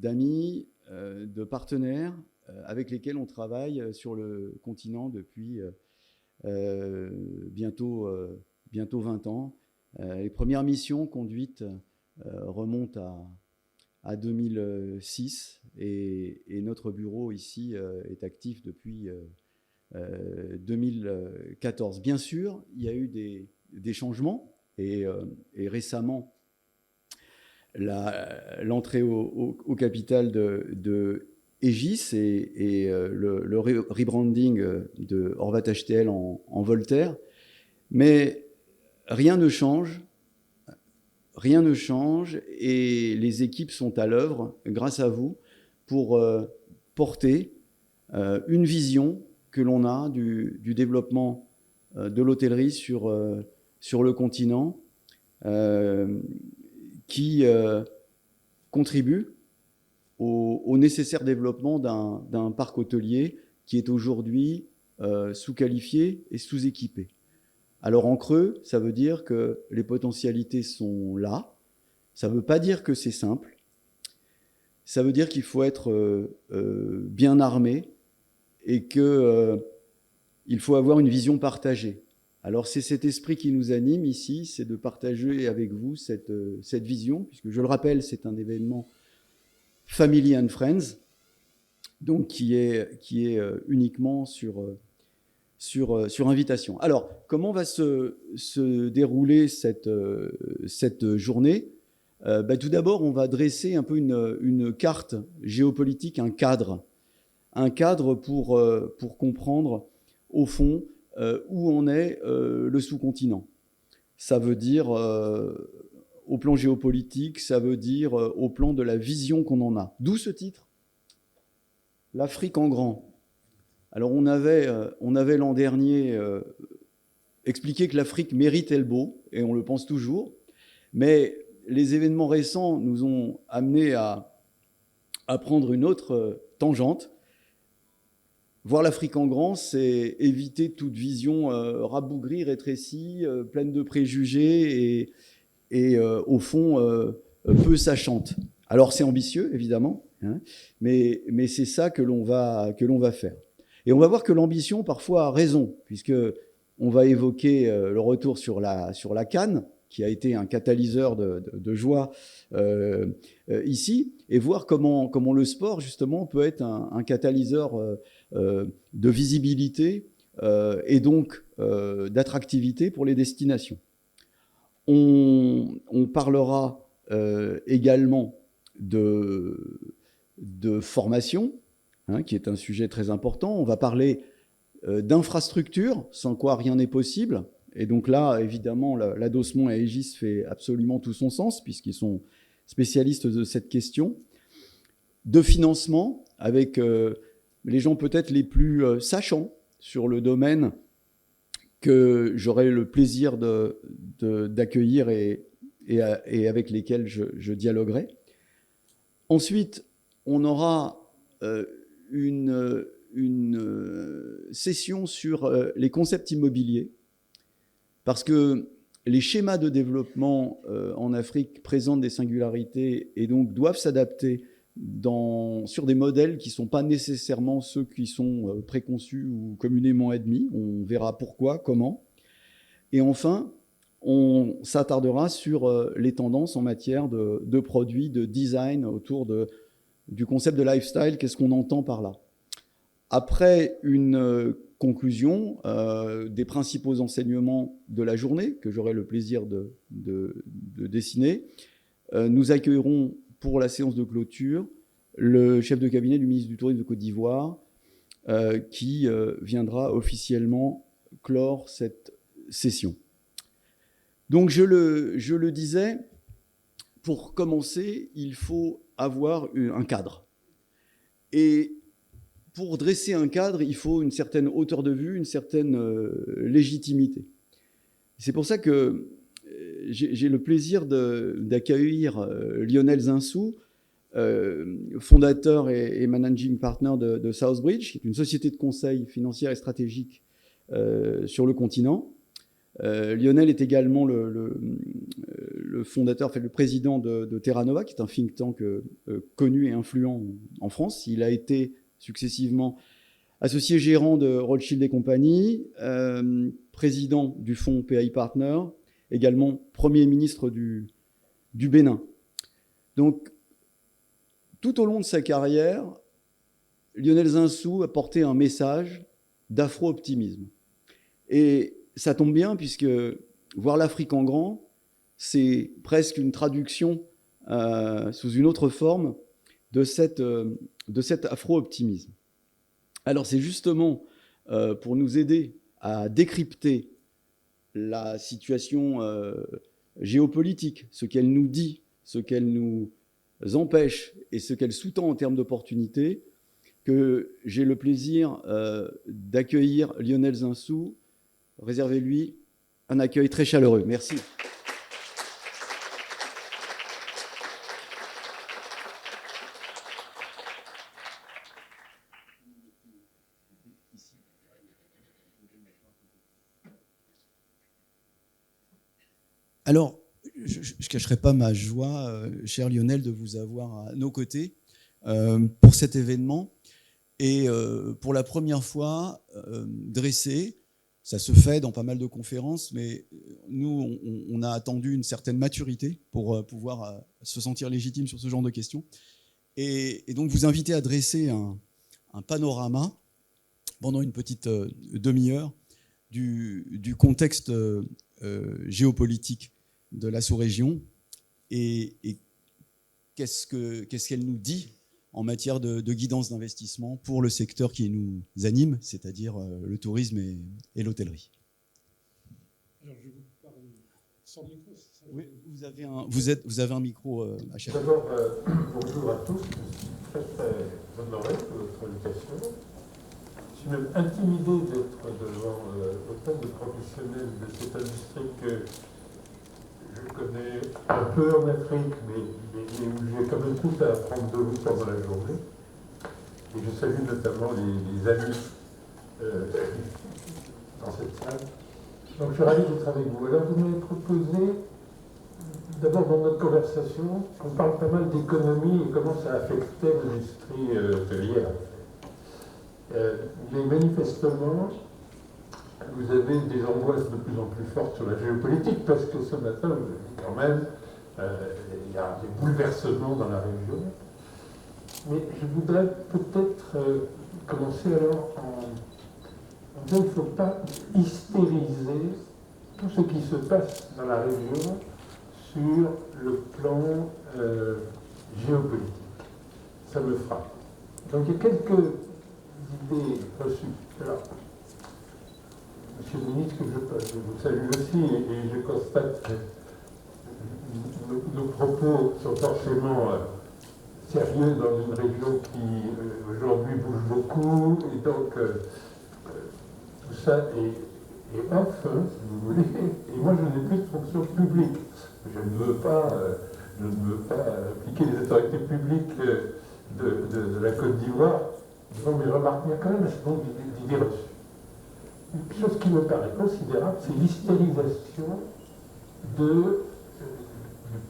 d'amis, de partenaires avec lesquels on travaille sur le continent depuis bientôt 20 ans. Les premières missions conduites remontent à 2006 et notre bureau ici est actif depuis 2014. Bien sûr, il y a eu des changements et récemment, l'entrée au capital de Egis et le rebranding de Horvat HTL en Voltaire. Mais rien ne change et les équipes sont à l'œuvre, grâce à vous, pour porter une vision que l'on a du développement de l'hôtellerie sur le continent, qui contribue au nécessaire développement d'un parc hôtelier qui est aujourd'hui sous-qualifié et sous-équipé. Alors en creux, ça veut dire que les potentialités sont là. Ça ne veut pas dire que c'est simple. Ça veut dire qu'il faut être bien armé et qu'il faut avoir une vision partagée. Alors c'est cet esprit qui nous anime ici, c'est de partager avec vous cette vision, puisque je le rappelle, c'est un événement Family and Friends, donc qui est uniquement sur invitation. Alors, comment va se dérouler cette journée ? Tout d'abord, on va dresser un peu une carte géopolitique, un cadre pour comprendre, au fond, où en est le sous-continent. Ça veut dire, au plan géopolitique, ça veut dire au plan de la vision qu'on en a. D'où ce titre, l'Afrique en grand. Alors on avait l'an dernier expliqué que l'Afrique méritait le beau, et on le pense toujours, mais les événements récents nous ont amenés à prendre une autre tangente. Voir l'Afrique en grand, c'est éviter toute vision rabougrie, rétrécie, pleine de préjugés et au fond peu sachante. Alors c'est ambitieux, évidemment, hein, mais c'est ça que l'on va faire. Et on va voir que l'ambition, parfois, a raison, puisqu'on va évoquer le retour sur la Cannes, qui a été un catalyseur de joie ici, et voir comment le sport, justement, peut être un catalyseur de visibilité et donc d'attractivité pour les destinations. On parlera également de formation, hein, qui est un sujet très important. On va parler d'infrastructures, sans quoi rien n'est possible. Et donc là, évidemment, l'adossement à Egis fait absolument tout son sens, puisqu'ils sont spécialistes de cette question. De financement, avec les gens peut-être les plus sachants sur le domaine que j'aurai le plaisir d'accueillir et avec lesquels je dialoguerai. Ensuite, on aura une session sur les concepts immobiliers, parce que les schémas de développement en Afrique présentent des singularités et donc doivent s'adapter sur des modèles qui ne sont pas nécessairement ceux qui sont préconçus ou communément admis. On verra pourquoi, comment. Et enfin, on s'attardera sur les tendances en matière de produits, de design autour du concept de lifestyle. Qu'est-ce qu'on entend par là ? Après une conclusion des principaux enseignements de la journée, que j'aurai le plaisir de dessiner, nous accueillerons pour la séance de clôture le chef de cabinet du ministre du Tourisme de Côte d'Ivoire qui viendra officiellement clore cette session. Donc je le disais, pour commencer, il faut avoir un cadre. Et pour dresser un cadre, il faut une certaine hauteur de vue, une certaine légitimité. C'est pour ça que j'ai le plaisir d'accueillir Lionel Zinsou, fondateur et managing partner de Southbridge, qui est une société de conseil financière et stratégique sur le continent. Lionel est également le fondateur, le président de Terra Nova, qui est un think tank connu et influent en France. Il a été successivement associé gérant de Rothschild et compagnie, président du fonds PAI Partner, également Premier ministre du Bénin. Donc, tout au long de sa carrière, Lionel Zinsou a porté un message d'afro-optimisme. Et ça tombe bien, puisque voir l'Afrique en grand, c'est presque une traduction sous une autre forme de cet afro-optimisme. Alors c'est justement pour nous aider à décrypter la situation géopolitique, ce qu'elle nous dit, ce qu'elle nous empêche et ce qu'elle sous-tend en termes d'opportunités, que j'ai le plaisir d'accueillir Lionel Zinsou. Réservez-lui un accueil très chaleureux. Merci. Alors, je ne cacherai pas ma joie, cher Lionel, de vous avoir à nos côtés pour cet événement. Et pour la première fois, dressé, ça se fait dans pas mal de conférences, mais nous, on a attendu une certaine maturité pour pouvoir se sentir légitime sur ce genre de questions. Et donc, vous inviter à dresser un panorama pendant une petite demi-heure du contexte géopolitique de la sous-région et qu'est-ce qu'elle nous dit en matière de guidance d'investissement pour le secteur qui nous anime, c'est-à-dire le tourisme et l'hôtellerie. Alors, je vous parle sans micro, c'est ça? Oui, vous avez un micro à chaque fois. D'abord, bonjour à tous. Je suis très honoré de votre invitation. Je suis même intimidé d'être devant autant de professionnels de cette industrie que je connais un peu en Afrique, mais où j'ai quand même tout à apprendre de vous pendant la journée. Et je salue notamment les amis dans cette salle. Donc je suis ravi d'être avec vous. Alors vous m'avez proposé, d'abord dans notre conversation, on parle pas mal d'économie et comment ça affectait l'industrie hôtelière. Mais manifestement, vous avez des angoisses de plus en plus fortes sur la géopolitique, parce que ce matin, vous avez dit quand même, il y a des bouleversements dans la région. Mais je voudrais peut-être commencer alors en disant qu'il ne faut pas hystériser tout ce qui se passe dans la région sur le plan géopolitique. Ça me frappe. Donc il y a quelques idées reçues. Alors, Monsieur le ministre, je vous salue aussi et je constate que nos propos sont forcément sérieux dans une région qui aujourd'hui bouge beaucoup et donc tout ça est off, hein, si vous voulez. Et moi je n'ai plus de fonction publique. Je ne veux pas appliquer les autorités publiques de la Côte d'Ivoire devant mes remarques. Il y a quand même un certain nombre d'idées reçues. Une chose qui me paraît considérable, c'est l'hystérisation du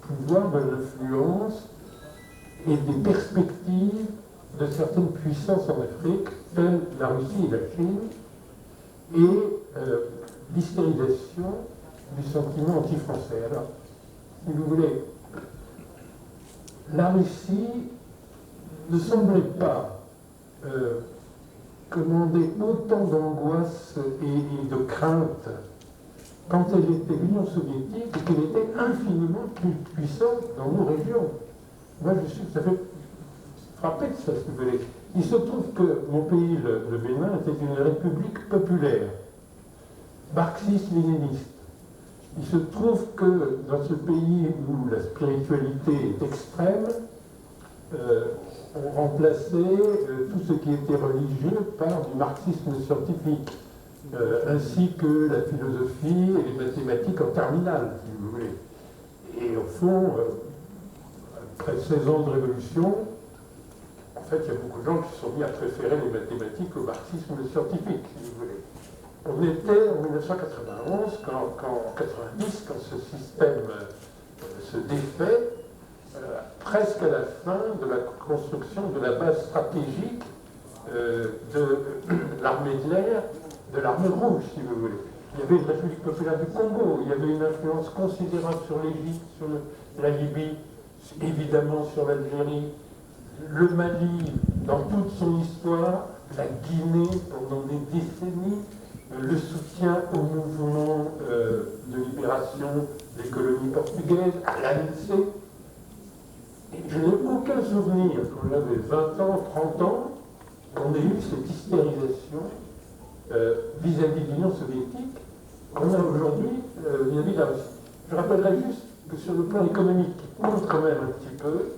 pouvoir, de l'influence et des perspectives de certaines puissances en Afrique, telles la Russie et la Chine, et l'hystérisation du sentiment anti-français. Alors, si vous voulez, la Russie ne semblait pas commander autant d'angoisse et de crainte quand elle était l'Union soviétique et qu'elle était infiniment plus puissante dans nos régions. Moi, ça fait frapper de ça, si vous voulez. Il se trouve que mon pays, le Bénin, était une république populaire, marxiste-léniniste. Il se trouve que dans ce pays où la spiritualité est extrême, on remplaçait tout ce qui était religieux par du marxisme scientifique, ainsi que la philosophie et les mathématiques en terminale, si vous voulez. Et au fond, après 16 ans de révolution, en fait, il y a beaucoup de gens qui se sont mis à préférer les mathématiques au marxisme scientifique, si vous voulez. On était en 1991, en 90, quand ce système se défait presque à la fin de la construction de la base stratégique de l'armée de l'air, de l'armée rouge, si vous voulez. Il y avait une République populaire du Congo, il y avait une influence considérable sur l'Égypte, sur la Libye, évidemment sur l'Algérie, le Mali dans toute son histoire, la Guinée pendant des décennies, le soutien au mouvement de libération des colonies portugaises, à l'ANC. Je n'ai aucun souvenir, quand j'avais 20 ans, 30 ans, qu'on ait eu cette hystérisation vis-à-vis de l'Union soviétique qu'on a aujourd'hui vis-à-vis de la Russie. Je rappellerai juste que sur le plan économique, qui compte quand même un petit peu,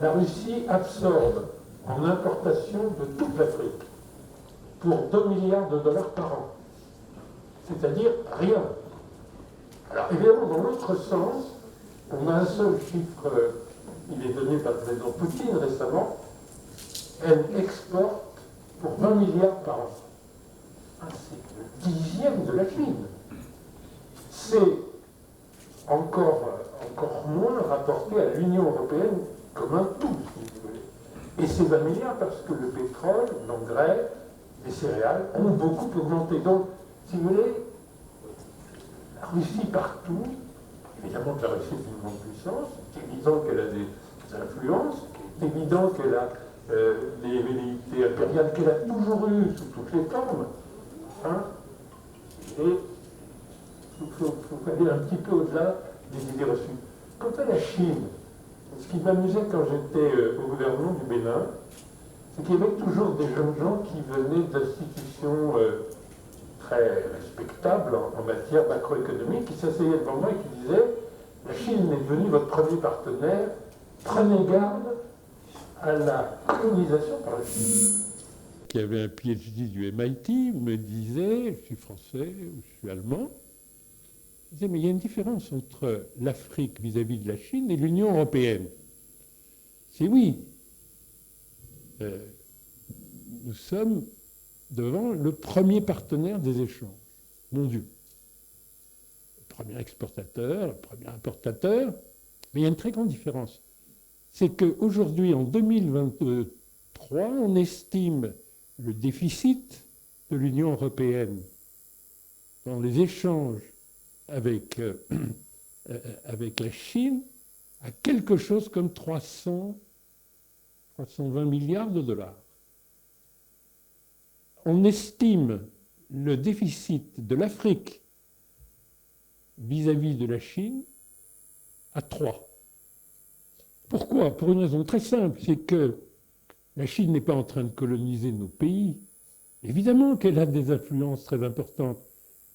la Russie absorbe en importation de toute l'Afrique pour 2 milliards de dollars par an. C'est-à-dire rien. Alors évidemment, dans l'autre sens, on a un seul chiffre, il est donné par le président Poutine récemment, elle exporte pour 20 milliards par an. C'est le 10e de la Chine. C'est encore moins rapporté à l'Union européenne comme un tout, si vous voulez. Et c'est 20 milliards parce que le pétrole, l'engrais, les céréales ont beaucoup augmenté. Donc, si vous voulez, la Russie partout, évidemment que la Russie est une grande puissance, c'est évident qu'elle a des influences, c'est évident qu'elle a des velléités impériales qu'elle a toujours eues sous toutes les formes. Hein, et il faut aller un petit peu au-delà des idées reçues. Quant à la Chine, ce qui m'amusait quand j'étais au gouvernement du Bénin, c'est qu'il y avait toujours des jeunes gens qui venaient d'institutions très respectables en matière macroéconomique, qui s'asseyaient devant moi et qui disaient « La Chine est devenue votre premier partenaire, prenez garde à la colonisation par la Chine. » Qui avait un PhD du MIT me disait, je suis français, je suis allemand, il disait, mais il y a une différence entre l'Afrique vis-à-vis de la Chine et l'Union européenne. C'est oui, nous sommes devant le premier partenaire des échanges mondiaux. Le premier exportateur, le premier importateur, mais il y a une très grande différence. C'est qu'aujourd'hui, en 2023, on estime le déficit de l'Union européenne dans les échanges avec la Chine à quelque chose comme 320 milliards de dollars. On estime le déficit de l'Afrique vis-à-vis de la Chine à 3. Pourquoi? Pour une raison très simple, c'est que la Chine n'est pas en train de coloniser nos pays. Évidemment qu'elle a des influences très importantes.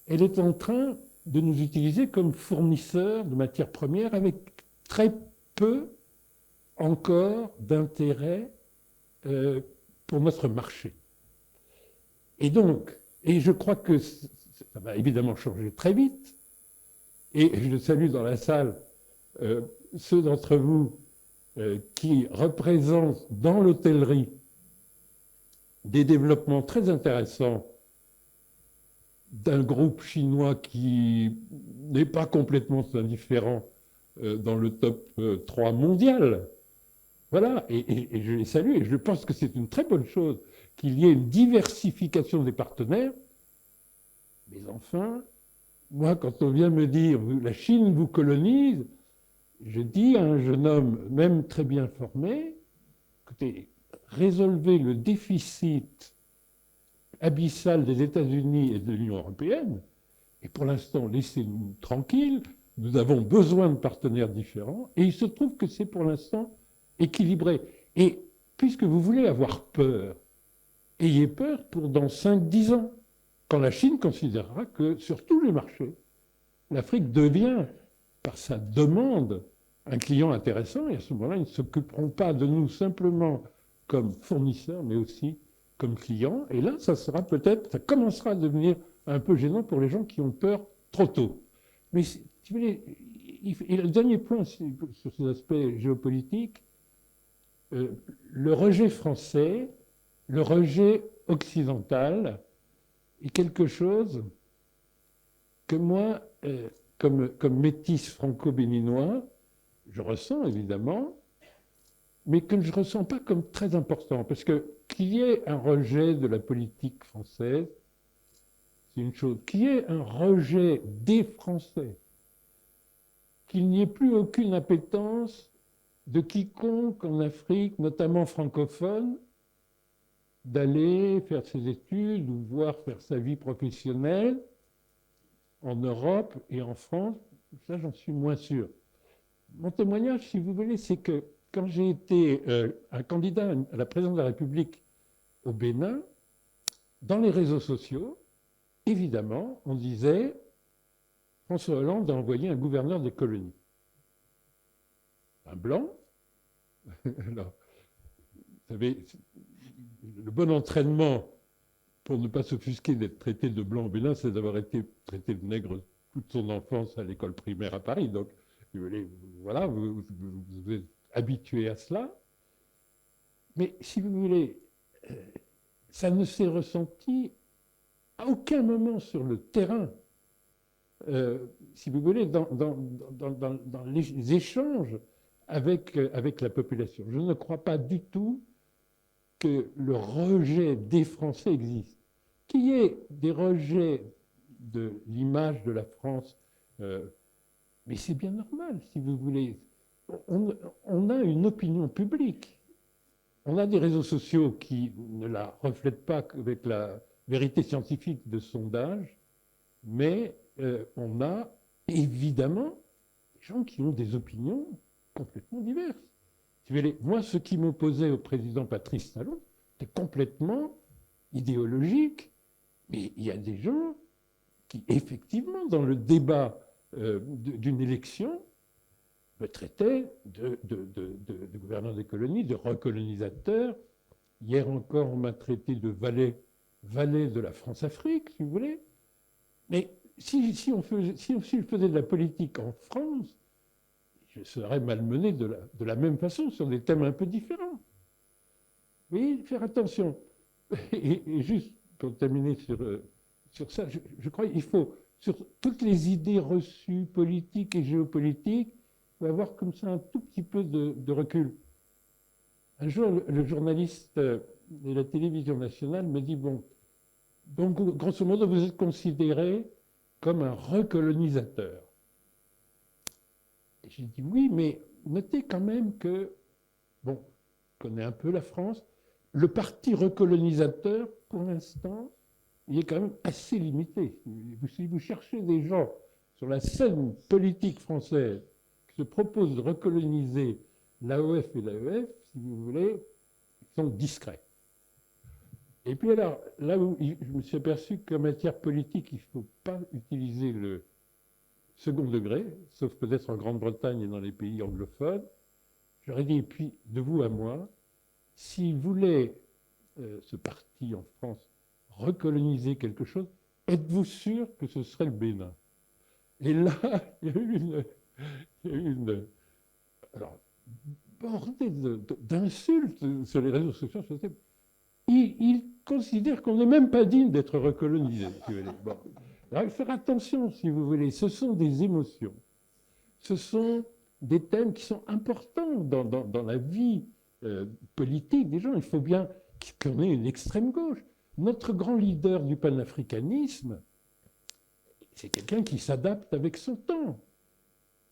Elle est en train de nous utiliser comme fournisseurs de matières premières avec très peu encore d'intérêt pour notre marché. Et donc, et je crois que ça va évidemment changer très vite, et je salue dans la salle ceux d'entre vous qui représentent dans l'hôtellerie des développements très intéressants d'un groupe chinois qui n'est pas complètement indifférent dans le top 3 mondial. Voilà, et je les salue, et je pense que c'est une très bonne chose qu'il y ait une diversification des partenaires. Mais enfin, moi, quand on vient me dire « la Chine vous colonise », je dis à un jeune homme, même très bien formé, écoutez, résolvez le déficit abyssal des États-Unis et de l'Union européenne, et pour l'instant, laissez-nous tranquilles, nous avons besoin de partenaires différents, et il se trouve que c'est pour l'instant équilibré. Et puisque vous voulez avoir peur, ayez peur pour dans 5-10 ans, quand la Chine considérera que sur tous les marchés, l'Afrique devient, par sa demande, un client intéressant, et à ce moment-là, ils ne s'occuperont pas de nous simplement comme fournisseurs, mais aussi comme clients. Et là, ça commencera à devenir un peu gênant pour les gens qui ont peur trop tôt. Mais si vous voulez, et le dernier point sur ces aspects géopolitiques, le rejet français, le rejet occidental est quelque chose que moi, comme métis franco-béninois, je ressens évidemment, mais que je ne ressens pas comme très important. Parce que qu'il y ait un rejet de la politique française, c'est une chose. Qu'il y ait un rejet des Français, qu'il n'y ait plus aucune appétence de quiconque en Afrique, notamment francophone, d'aller faire ses études ou voire faire sa vie professionnelle en Europe et en France, ça j'en suis moins sûr. Mon témoignage, si vous voulez, c'est que quand j'ai été un candidat à la présidence de la République au Bénin, dans les réseaux sociaux, évidemment, on disait François Hollande a envoyé un gouverneur des colonies. Un blanc. Alors, vous savez, le bon entraînement pour ne pas s'offusquer d'être traité de blanc au Bénin, c'est d'avoir été traité de nègre toute son enfance à l'école primaire à Paris. Donc, voilà, vous êtes habitué à cela. Mais si vous voulez, ça ne s'est ressenti à aucun moment sur le terrain. Si vous voulez, dans les échanges avec la population. Je ne crois pas du tout que le rejet des Français existe. Qu'il y ait des rejets de l'image de la France, mais c'est bien normal, si vous voulez. On a une opinion publique. On a des réseaux sociaux qui ne la reflètent pas avec la vérité scientifique de sondage, mais on a évidemment des gens qui ont des opinions complètement diverses. Si vous voulez, moi, ce qui m'opposait au président Patrice Talon, c'était complètement idéologique, mais il y a des gens qui, effectivement, dans le débat d'une élection, me traitaient de gouverneur des colonies, de recolonisateur. Hier encore, on m'a traité de valet de la France-Afrique, si vous voulez. Mais si je faisais de la politique en France, je serais malmené de la même façon, sur des thèmes un peu différents. Oui, faire attention. Et juste pour terminer sur ça, je crois qu'il faut, sur toutes les idées reçues politiques et géopolitiques, il faut avoir comme ça un tout petit peu de recul. Un jour, le journaliste de la télévision nationale me dit, bon, donc grosso modo, vous êtes considéré comme un recolonisateur. Et j'ai dit oui, mais notez quand même que, bon, on connaît un peu la France, le parti recolonisateur, pour l'instant, il est quand même assez limité. Si vous cherchez des gens sur la scène politique française qui se proposent de recoloniser l'AOF et l'AEF, si vous voulez, ils sont discrets. Et puis alors, là où je me suis aperçu qu'en matière politique, il ne faut pas utiliser le second degré, sauf peut-être en Grande-Bretagne et dans les pays anglophones, j'aurais dit, et puis de vous à moi, s'il voulait, ce parti en France, recoloniser quelque chose, êtes-vous sûr que ce serait le Bénin? Et là, il y a eu une alors, bordée d'insultes sur les réseaux sociaux. Il considère qu'on n'est même pas digne d'être recolonisé. Si vous voulez. Bon. Alors, il faut faire attention, si vous voulez. Ce sont des émotions. Ce sont des thèmes qui sont importants dans la vie politique des gens. Il faut bien qu'on ait une extrême gauche. Notre grand leader du panafricanisme, c'est quelqu'un qui s'adapte avec son temps.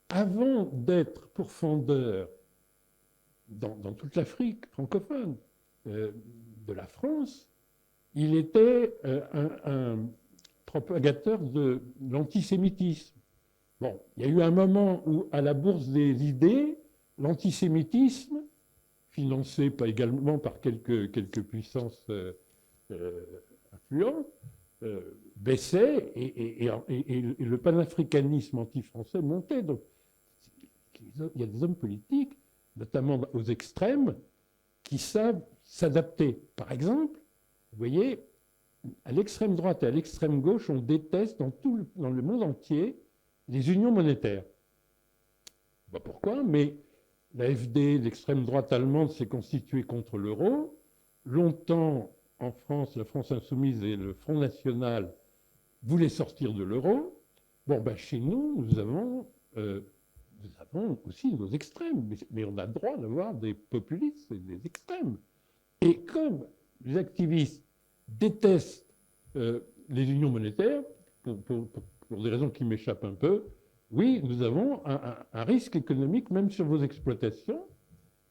Avant d'être pourfendeur dans toute l'Afrique francophone de la France, il était un propagateur de l'antisémitisme. Bon, il y a eu un moment où, à la bourse des idées, l'antisémitisme, financé pas également par quelques puissances influentes, baissait et le panafricanisme anti-français montait. Donc, il y a des hommes politiques, notamment aux extrêmes, qui savent s'adapter. Par exemple, vous voyez, à l'extrême droite et à l'extrême gauche, on déteste dans le monde entier les unions monétaires. Bah pourquoi? Mais l'AfD, l'extrême droite allemande, s'est constituée contre l'euro. Longtemps, en France, la France insoumise et le Front National voulaient sortir de l'euro. Bon, ben, chez nous, nous avons aussi nos extrêmes, mais on a le droit d'avoir des populistes et des extrêmes. Et comme les activistes détestent les unions monétaires, pour des raisons qui m'échappent un peu, oui, nous avons un risque économique, même sur vos exploitations,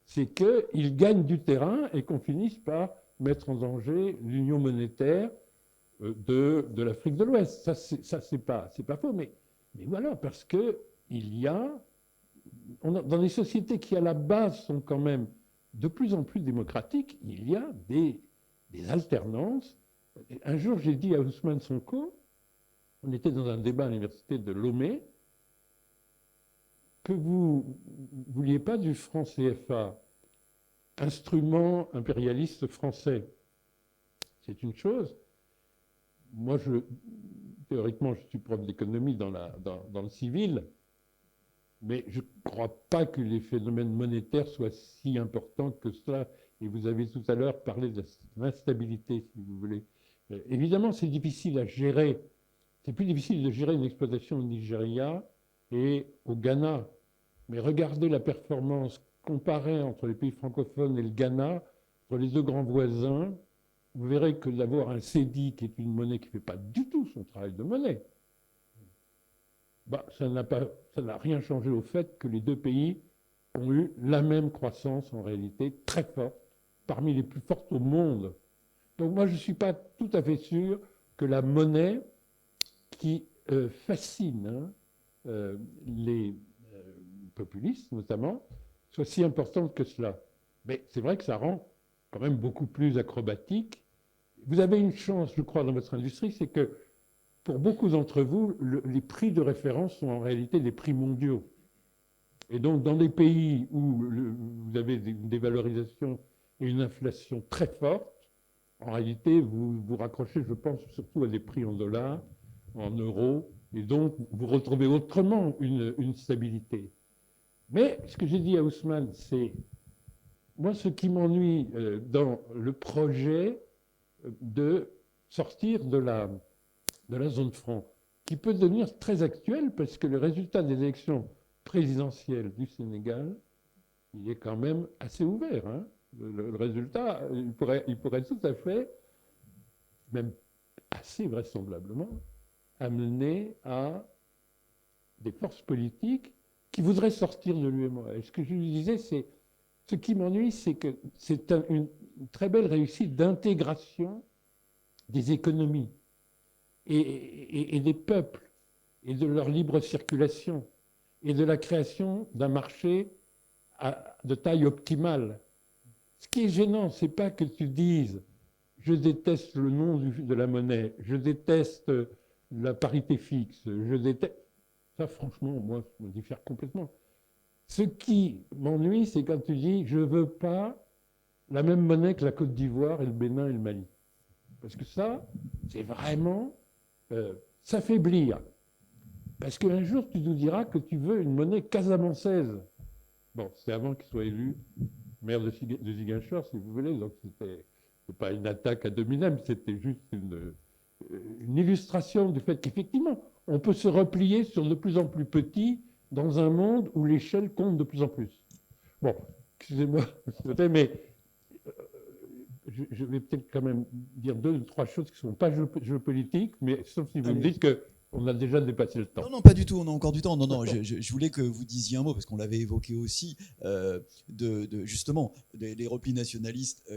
c'est qu'ils gagnent du terrain et qu'on finisse par mettre en danger l'union monétaire de l'Afrique de l'Ouest. Ça, c'est pas faux, mais voilà, parce qu'il y a, dans des sociétés qui, à la base, sont quand même de plus en plus démocratiques, il y a des alternances. Un jour, j'ai dit à Ousmane Sonko, on était dans un débat à l'université de Lomé, que vous ne vouliez pas du franc CFA, instrument impérialiste français. C'est une chose. Moi, théoriquement, je suis prof d'économie dans le civil, mais je ne crois pas que les phénomènes monétaires soient si importants que cela. Et vous avez tout à l'heure parlé de l'instabilité, si vous voulez. Évidemment, c'est difficile à gérer. C'est plus difficile de gérer une exploitation au Nigeria et au Ghana. Mais regardez la performance comparée entre les pays francophones et le Ghana, entre les deux grands voisins. Vous verrez que d'avoir un cedi, qui est une monnaie qui ne fait pas du tout son travail de monnaie, bah, ça n'a rien changé au fait que les deux pays ont eu la même croissance, en réalité, très forte, parmi les plus fortes au monde. Donc moi, je ne suis pas tout à fait sûr que la monnaie qui fascine les populistes, notamment, soit si importante que cela. Mais c'est vrai que ça rend quand même beaucoup plus acrobatique. Vous avez une chance, je crois, dans votre industrie, c'est que pour beaucoup d'entre vous, les prix de référence sont en réalité des prix mondiaux. Et donc, dans des pays où vous avez une dévalorisation et une inflation très forte, en réalité, vous vous raccrochez, je pense, surtout à des prix en dollars, en euros, et donc vous retrouvez autrement une stabilité. Mais ce que j'ai dit à Ousmane, c'est, moi, ce qui m'ennuie dans le projet de sortir de la zone franc, qui peut devenir très actuel parce que le résultat des élections présidentielles du Sénégal, il est quand même assez ouvert. Hein. Le résultat, il pourrait tout à fait, même assez vraisemblablement, amener à des forces politiques qui voudraient sortir de l'UEMOA. Et ce que je lui disais, c'est, ce qui m'ennuie, c'est que c'est une très belle réussite d'intégration des économies et des peuples, et de leur libre circulation, et de la création d'un marché de taille optimale. Ce qui est gênant, ce n'est pas que tu dises « je déteste le nom de la monnaie, je déteste la parité fixe, je déteste… » Ça, franchement, moi, je me diffère complètement. Ce qui m'ennuie, c'est quand tu dis « je ne veux pas la même monnaie que la Côte d'Ivoire et le Bénin et le Mali ». Parce que ça, c'est vraiment s'affaiblir. Parce qu'un jour, tu nous diras que tu veux une monnaie casamançaise. Bon, c'est avant qu'il soit élu maire de Ziguinchor, si vous voulez, donc c'était pas une attaque à dominem, c'était juste une illustration du fait qu'effectivement, on peut se replier sur de plus en plus petit dans un monde où l'échelle compte de plus en plus. Bon, excusez-moi, mais je vais peut-être quand même dire 2 ou 3 choses qui ne sont pas géopolitiques, mais sauf si vous me dites qu'on a déjà dépassé le temps. Non, non, pas du tout, on a encore du temps. Non, non, je voulais que vous disiez un mot, parce qu'on l'avait évoqué aussi, justement, des replis nationalistes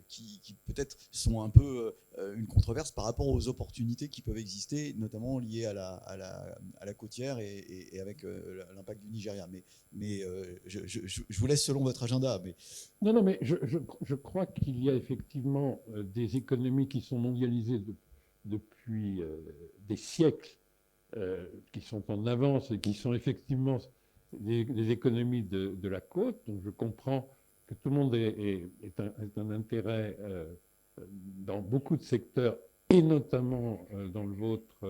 qui peut-être sont un peu une controverse par rapport aux opportunités qui peuvent exister, notamment liées à la côtière et avec l'impact du Nigeria. Mais je vous laisse selon votre agenda. Mais… Non, mais je crois qu'il y a effectivement des économies qui sont mondialisées depuis des siècles, qui sont en avance et qui sont effectivement des économies de la côte. Donc je comprends que tout le monde est un intérêt dans beaucoup de secteurs, et notamment dans le vôtre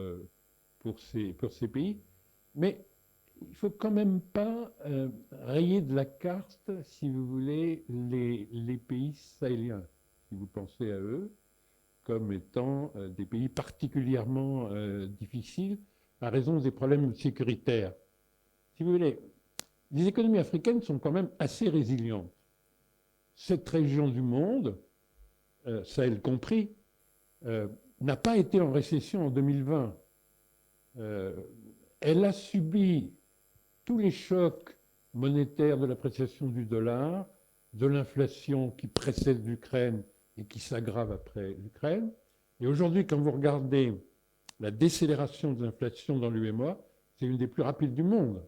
pour ces pays. Mais il ne faut quand même pas rayer de la carte, si vous voulez, les pays sahéliens, si vous pensez à eux comme étant des pays particulièrement difficiles, à raison des problèmes sécuritaires. Si vous voulez, les économies africaines sont quand même assez résilientes. Cette région du monde, Sahel compris, n'a pas été en récession en 2020. Elle a subi tous les chocs monétaires de l'appréciation du dollar, de l'inflation qui précède l'Ukraine et qui s'aggrave après l'Ukraine. Et aujourd'hui, quand vous regardez la décélération de l'inflation dans l'UEMOA, c'est une des plus rapides du monde.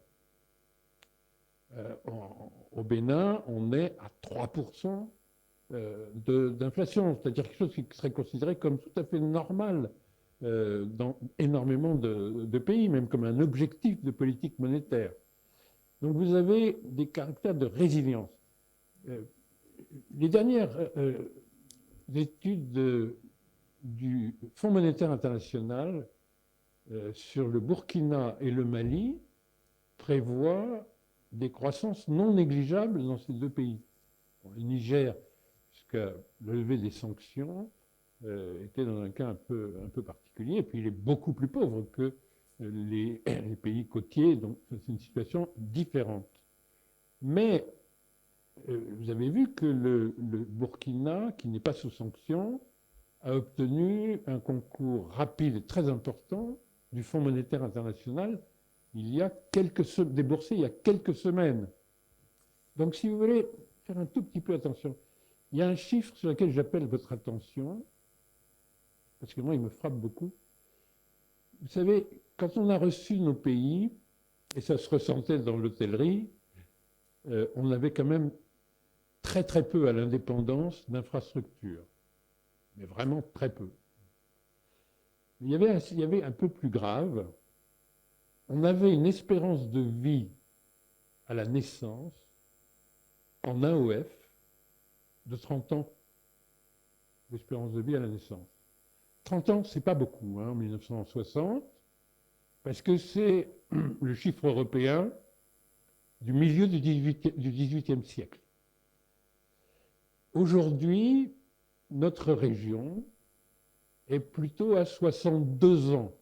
Au Bénin, on est à 3% d'inflation, c'est-à-dire quelque chose qui serait considéré comme tout à fait normal dans énormément de pays, même comme un objectif de politique monétaire. Donc vous avez des caractères de résilience. Les dernières études du Fonds monétaire international sur le Burkina et le Mali prévoient des croissances non négligeables dans ces deux pays. Le Niger, jusqu'à le lever des sanctions, était dans un cas un peu particulier, et puis il est beaucoup plus pauvre que les pays côtiers, donc c'est une situation différente. Mais vous avez vu que le Burkina, qui n'est pas sous sanctions, a obtenu un concours rapide et très important du Fonds monétaire international déboursé il y a quelques semaines. Donc si vous voulez faire un tout petit peu attention, il y a un chiffre sur lequel j'appelle votre attention, parce que moi il me frappe beaucoup. Vous savez, quand on a reçu nos pays, et ça se ressentait dans l'hôtellerie, on avait quand même très très peu à l'indépendance d'infrastructures, mais vraiment très peu. Il y avait un peu plus grave, on avait une espérance de vie à la naissance en AOF de 30 ans d'espérance de vie à la naissance. 30 ans, c'est pas beaucoup en 1960, parce que c'est le chiffre européen du milieu du XVIIIe siècle. Aujourd'hui, notre région est plutôt à 62 ans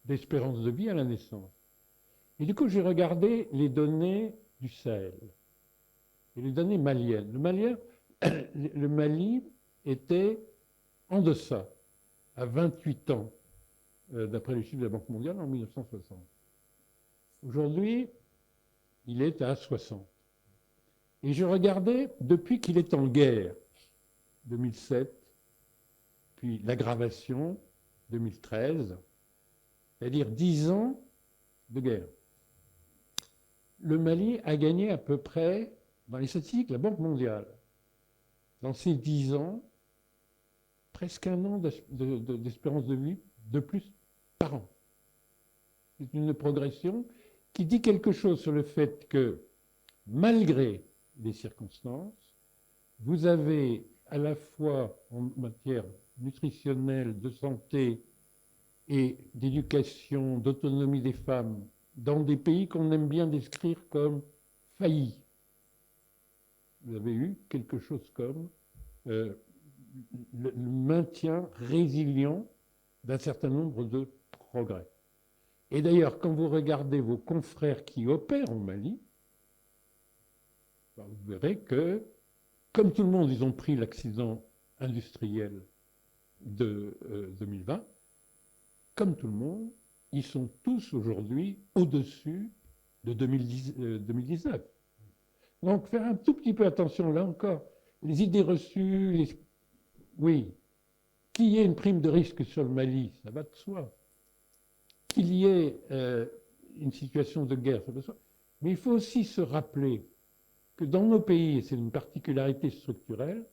d'espérance de vie à la naissance. Et du coup, j'ai regardé les données du Sahel et les données maliennes. Le Mali était en deçà, à 28 ans, d'après les chiffres de la Banque mondiale, en 1960. Aujourd'hui, il est à 60. Et je regardais, depuis qu'il est en guerre, 2007, puis l'aggravation, 2013, c'est-à-dire 10 ans de guerre. Le Mali a gagné à peu près, dans les statistiques de la Banque mondiale, dans ces 10 ans, presque un an d'espérance de vie de plus par an. C'est une progression qui dit quelque chose sur le fait que, malgré les circonstances, vous avez à la fois en matière nutritionnelle, de santé et d'éducation, d'autonomie des femmes, dans des pays qu'on aime bien décrire comme faillis. Vous avez eu quelque chose comme le maintien résilient d'un certain nombre de progrès. Et d'ailleurs, quand vous regardez vos confrères qui opèrent au Mali, vous verrez que, comme tout le monde, ils ont pris l'accident industriel de 2020, comme tout le monde, ils sont tous aujourd'hui au-dessus de 2019. Donc, faire un tout petit peu attention, là encore, les idées reçues, oui, qu'il y ait une prime de risque sur le Mali, ça va de soi. Qu'il y ait une situation de guerre, ça va de soi. Mais il faut aussi se rappeler que dans nos pays, et c'est une particularité structurelle,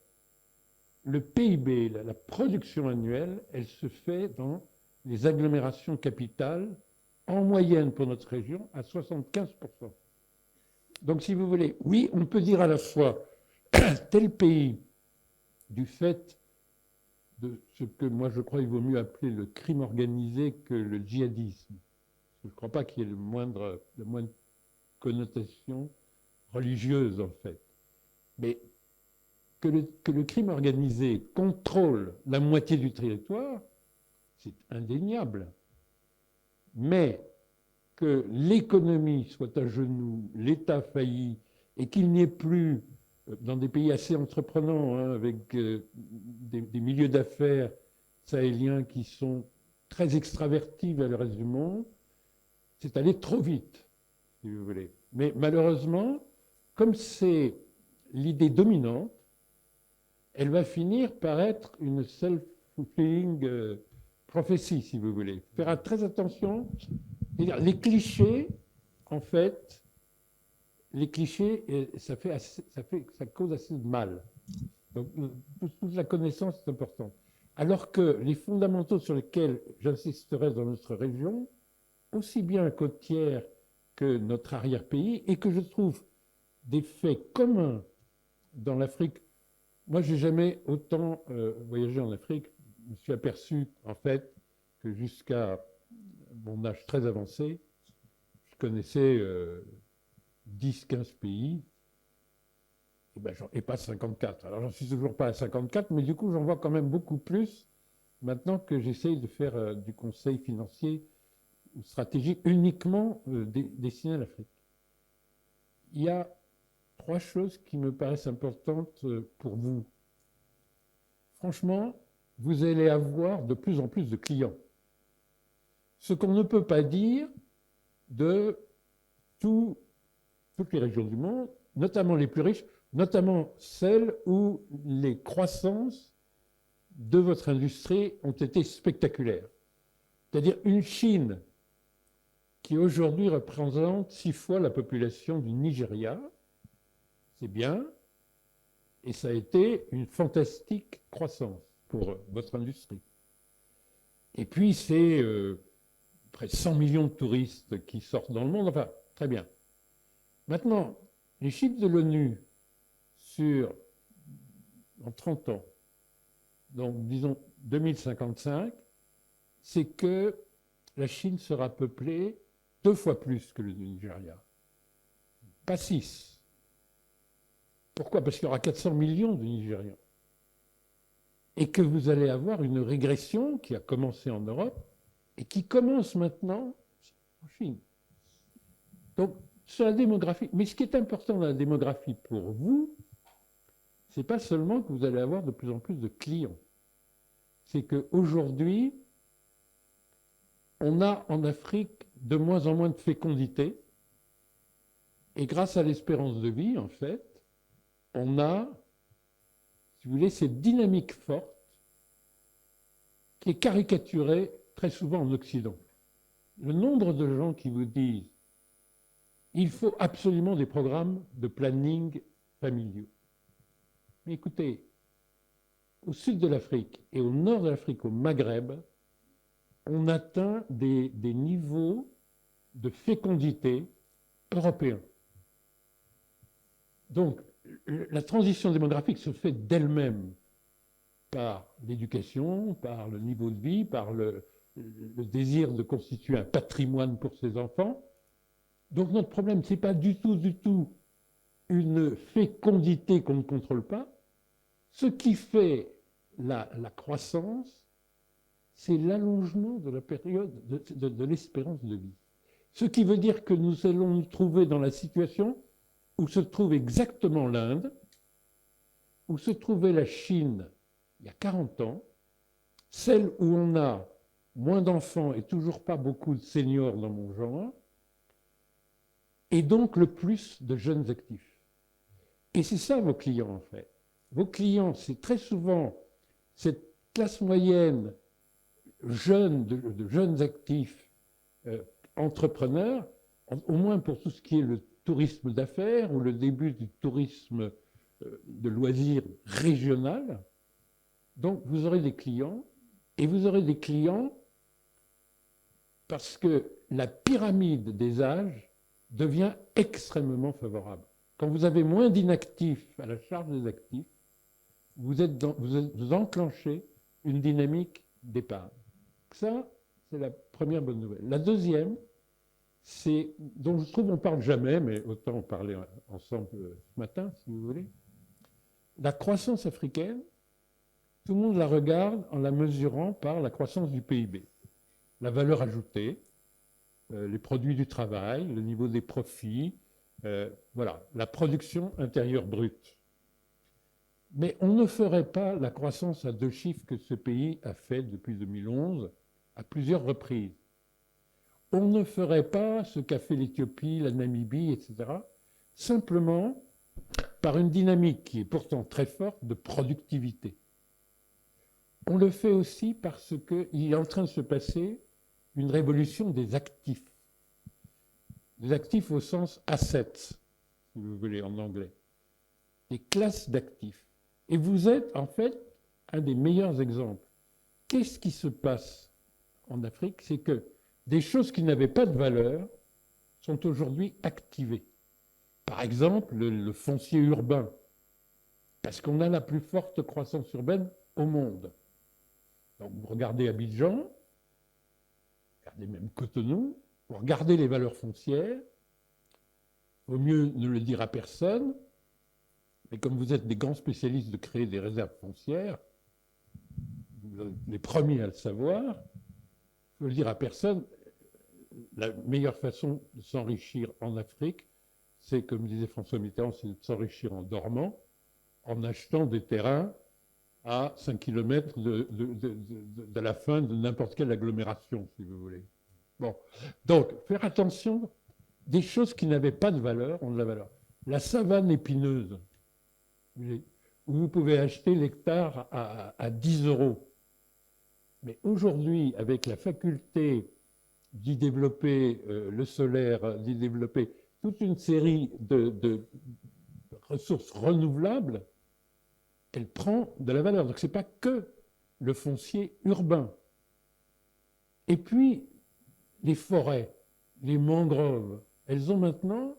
le PIB, la production annuelle, elle se fait dans les agglomérations capitales, en moyenne pour notre région, à 75%. Donc si vous voulez, oui, on peut dire à la fois tel pays, du fait de ce que moi je crois il vaut mieux appeler le crime organisé que le djihadisme. Je ne crois pas qu'il y ait la moindre connotation religieuse en fait. Mais que le crime organisé contrôle la moitié du territoire, c'est indéniable. mais que l'économie soit à genoux, l'État failli, et qu'il n'y ait plus, dans des pays assez entreprenants, hein, avec des milieux d'affaires sahéliens qui sont très extravertis vers le reste du monde, c'est allé trop vite, si vous voulez. Mais malheureusement, comme c'est l'idée dominante, elle va finir par être une self-fulfilling prophecy, si vous voulez. Faire très attention. Les clichés, en fait, les clichés, ça cause assez de mal. Donc, toute la connaissance est importante. Alors que les fondamentaux sur lesquels j'insisterai dans notre région, aussi bien côtière que notre arrière-pays, et que je trouve des faits communs dans l'Afrique. Moi, je n'ai jamais autant voyagé en Afrique. Je me suis aperçu, en fait, que jusqu'à mon âge très avancé, je connaissais 10-15 pays, et pas 54. Alors, j'en suis toujours pas à 54, mais du coup, j'en vois quand même beaucoup plus maintenant que j'essaye de faire du conseil financier ou stratégique uniquement destiné à l'Afrique. Il y a 3 choses qui me paraissent importantes pour vous. Franchement, vous allez avoir de plus en plus de clients. Ce qu'on ne peut pas dire de toutes les régions du monde, notamment les plus riches, notamment celles où les croissances de votre industrie ont été spectaculaires. C'est-à-dire une Chine qui aujourd'hui représente 6 fois la population du Nigeria, c'est bien, et ça a été une fantastique croissance pour votre industrie. Et puis c'est près de 100 millions de touristes qui sortent dans le monde, enfin, très bien. Maintenant, les chiffres de l'ONU en 30 ans, donc disons 2055, c'est que la Chine sera peuplée 2 fois plus que le Nigeria. Pas 6. Pourquoi? Parce qu'il y aura 400 millions de Nigérians. Et que vous allez avoir une régression qui a commencé en Europe et qui commence maintenant en Chine. Donc, sur la démographie, mais ce qui est important dans la démographie pour vous, c'est pas seulement que vous allez avoir de plus en plus de clients. C'est qu'aujourd'hui, on a en Afrique de moins en moins de fécondité. Et grâce à l'espérance de vie, en fait, on a, si vous voulez, cette dynamique forte qui est caricaturée très souvent en Occident. Le nombre de gens qui vous disent il faut absolument des programmes de planning familiaux. Mais écoutez, au sud de l'Afrique et au nord de l'Afrique, au Maghreb, on atteint des niveaux de fécondité européens. Donc, la transition démographique se fait d'elle-même par l'éducation, par le niveau de vie, par le désir de constituer un patrimoine pour ses enfants. Donc notre problème, ce n'est pas du tout une fécondité qu'on ne contrôle pas. Ce qui fait la croissance, c'est l'allongement de la période de l'espérance de vie. Ce qui veut dire que nous allons nous trouver dans la situation où se trouve exactement l'Inde, où se trouvait la Chine il y a 40 ans, celle où on a moins d'enfants et toujours pas beaucoup de seniors dans mon genre, et donc le plus de jeunes actifs. Et c'est ça vos clients en fait. Vos clients, c'est très souvent cette classe moyenne jeune, de jeunes actifs, entrepreneurs, au moins pour tout ce qui est le tourisme d'affaires ou le début du tourisme de loisirs régional. Donc vous aurez des clients, et vous aurez des clients parce que la pyramide des âges devient extrêmement favorable. Quand vous avez moins d'inactifs à la charge des actifs, vous enclenchez une dynamique d'épargne. Ça, c'est la première bonne nouvelle. La deuxième, c'est, dont je trouve qu'on ne parle jamais, mais autant en parler ensemble ce matin, si vous voulez. La croissance africaine, tout le monde la regarde en la mesurant par la croissance du PIB, la valeur ajoutée, les produits du travail, le niveau des profits, voilà, la production intérieure brute. Mais on ne ferait pas la croissance à 2 chiffres que ce pays a fait depuis 2011 à plusieurs reprises. On ne ferait pas ce qu'a fait l'Éthiopie, la Namibie, etc., simplement par une dynamique qui est pourtant très forte de productivité. On le fait aussi parce qu'il est en train de se passer une révolution des actifs. Des actifs au sens assets, si vous voulez, en anglais. Des classes d'actifs. Et vous êtes, en fait, un des meilleurs exemples. Qu'est-ce qui se passe en Afrique? C'est que des choses qui n'avaient pas de valeur sont aujourd'hui activées. Par exemple, le foncier urbain, parce qu'on a la plus forte croissance urbaine au monde. Donc vous regardez Abidjan, regardez même Cotonou, vous regardez les valeurs foncières, il vaut mieux ne le dire à personne, mais comme vous êtes des grands spécialistes de créer des réserves foncières, vous êtes les premiers à le savoir, il faut le dire à personne, la meilleure façon de s'enrichir en Afrique, c'est, comme disait François Mitterrand, c'est de s'enrichir en dormant, en achetant des terrains à 5 km de la fin de n'importe quelle agglomération, si vous voulez. Bon, donc, faire attention, des choses qui n'avaient pas de valeur ont de la valeur. La savane épineuse, où vous pouvez acheter l'hectare à 10 €. Mais aujourd'hui, avec la faculté d'y développer le solaire, d'y développer toute une série de ressources renouvelables, elle prend de la valeur. Donc ce n'est pas que le foncier urbain. Et puis, les forêts, les mangroves, elles ont maintenant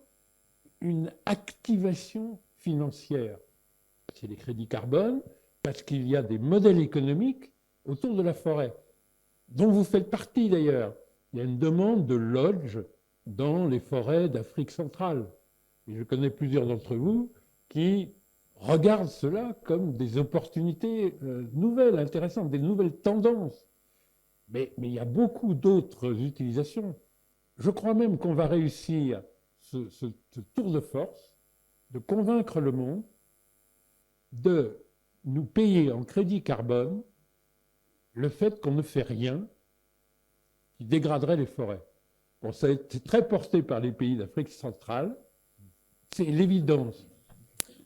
une activation financière. C'est les crédits carbone, parce qu'il y a des modèles économiques autour de la forêt, dont vous faites partie d'ailleurs. Il y a une demande de lodge dans les forêts d'Afrique centrale. Et je connais plusieurs d'entre vous qui regardent cela comme des opportunités nouvelles, intéressantes, des nouvelles tendances. Mais il y a beaucoup d'autres utilisations. Je crois même qu'on va réussir ce tour de force de convaincre le monde de nous payer en crédit carbone le fait qu'on ne fait rien qui dégraderait les forêts. Bon, ça a été très porté par les pays d'Afrique centrale. C'est l'évidence.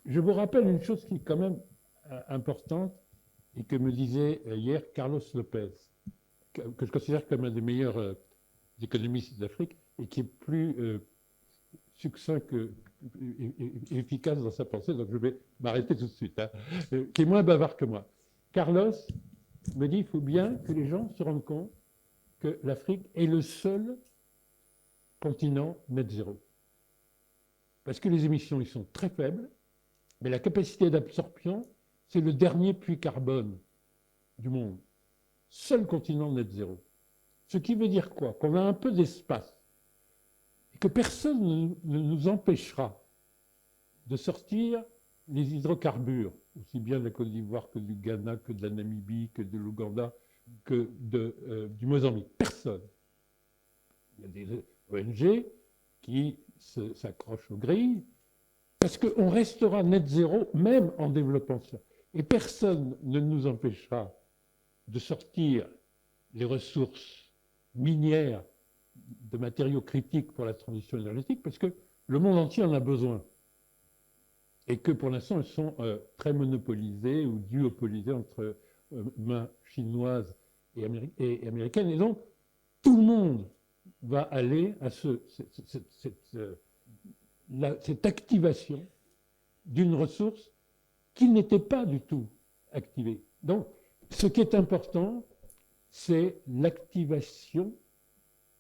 Je vous rappelle une chose qui est quand même importante et que me disait hier Carlos Lopez, que je considère comme un des meilleurs économistes d'Afrique et qui est plus succinct et efficace dans sa pensée, donc je vais m'arrêter tout de suite, hein, qui est moins bavard que moi. Carlos me dit qu'il faut bien que les gens se rendent compte que l'Afrique est le seul continent net zéro. Parce que les émissions y sont très faibles, mais la capacité d'absorption, c'est le dernier puits carbone du monde. Seul continent net zéro. Ce qui veut dire quoi? Qu'on a un peu d'espace et que personne ne nous empêchera de sortir les hydrocarbures, aussi bien de la Côte d'Ivoire que du Ghana, que de la Namibie, que de l'Ouganda, que du Mozambique. Personne. Il y a des ONG qui s'accrochent aux grilles parce qu'on restera net zéro même en développant ça. Et personne ne nous empêchera de sortir les ressources minières de matériaux critiques pour la transition énergétique parce que le monde entier en a besoin. Et que pour l'instant, elles sont très monopolisées ou duopolisées entre mains chinoises et américaines. Et donc, tout le monde va aller à cette activation d'une ressource qui n'était pas du tout activée. Donc, ce qui est important, c'est l'activation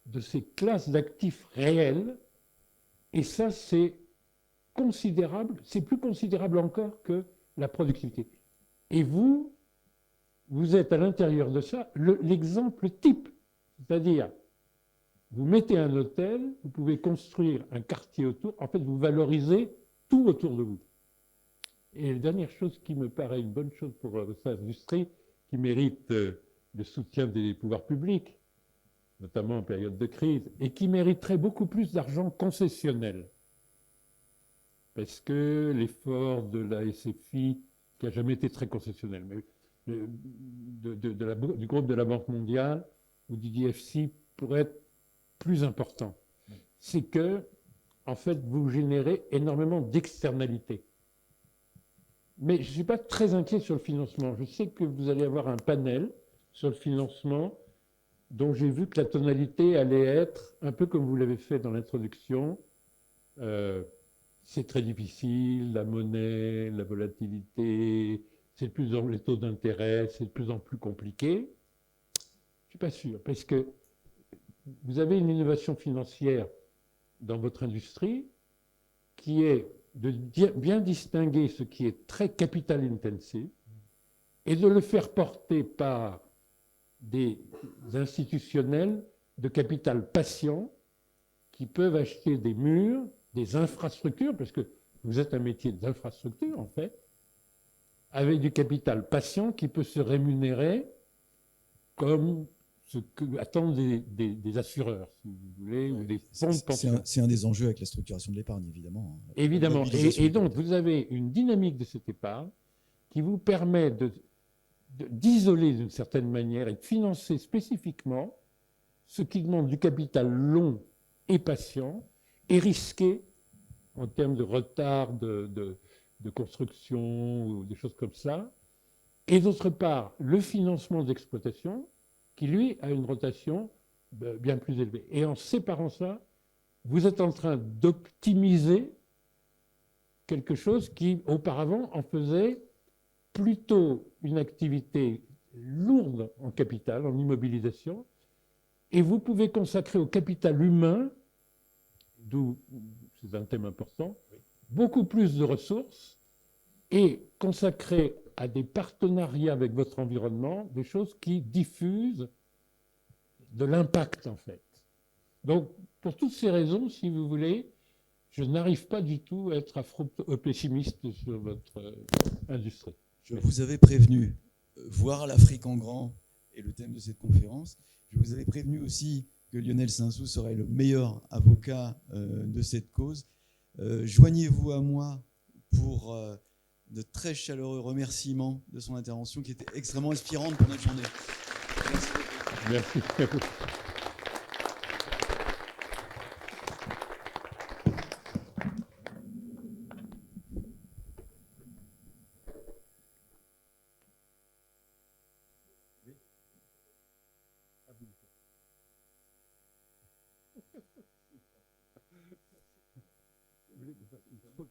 de ces classes d'actifs réels, et ça, c'est considérable, c'est plus considérable encore que la productivité. Et vous êtes à l'intérieur de ça l'exemple type, c'est-à-dire vous mettez un hôtel, vous pouvez construire un quartier autour, en fait vous valorisez tout autour de vous. Et la dernière chose qui me paraît une bonne chose pour cette industrie, qui mérite le soutien des pouvoirs publics, notamment en période de crise, et qui mériterait beaucoup plus d'argent concessionnel. Parce que l'effort de la SFI, qui n'a jamais été très concessionnel, mais du groupe de la Banque mondiale ou du DFC pourrait être plus important. C'est que, en fait, vous générez énormément d'externalités. Mais je ne suis pas très inquiet sur le financement. Je sais que vous allez avoir un panel sur le financement dont j'ai vu que la tonalité allait être, un peu comme vous l'avez fait dans l'introduction, c'est très difficile, la monnaie, la volatilité, c'est de plus en plus les taux d'intérêt, c'est de plus en plus compliqué. Je ne suis pas sûr, parce que vous avez une innovation financière dans votre industrie qui est de bien distinguer ce qui est très capital intensive et de le faire porter par des institutionnels de capital patient qui peuvent acheter des murs, des infrastructures, parce que vous êtes un métier d'infrastructure en fait, avec du capital patient qui peut se rémunérer comme ce que attendent des assureurs, si vous voulez, ou des fonds de pension. C'est un des enjeux avec la structuration de l'épargne, évidemment. Évidemment. Et donc, vous avez une dynamique de cette épargne qui vous permet d'isoler d'une certaine manière et de financer spécifiquement ce qui demande du capital long et patient et risqué en termes de retard de construction ou des choses comme ça. Et d'autre part, le financement d'exploitation qui, lui, a une rotation bien plus élevée. Et en séparant ça, vous êtes en train d'optimiser quelque chose qui, auparavant, en faisait plutôt une activité lourde en capital, en immobilisation, et vous pouvez consacrer au capital humain, d'où c'est un thème important, beaucoup plus de ressources, et consacrer à des partenariats avec votre environnement des choses qui diffusent de l'impact, en fait. Donc, pour toutes ces raisons, si vous voulez, je n'arrive pas du tout à être pessimiste sur votre industrie. Je vous avais prévenu, voir l'Afrique en grand est le thème de cette conférence. Je vous avais prévenu aussi que Lionel Sinsou serait le meilleur avocat de cette cause. Joignez-vous à moi pour de très chaleureux remerciements de son intervention qui était extrêmement inspirante pour notre journée. Merci. Merci. Vous voulez que je fasse une photo ?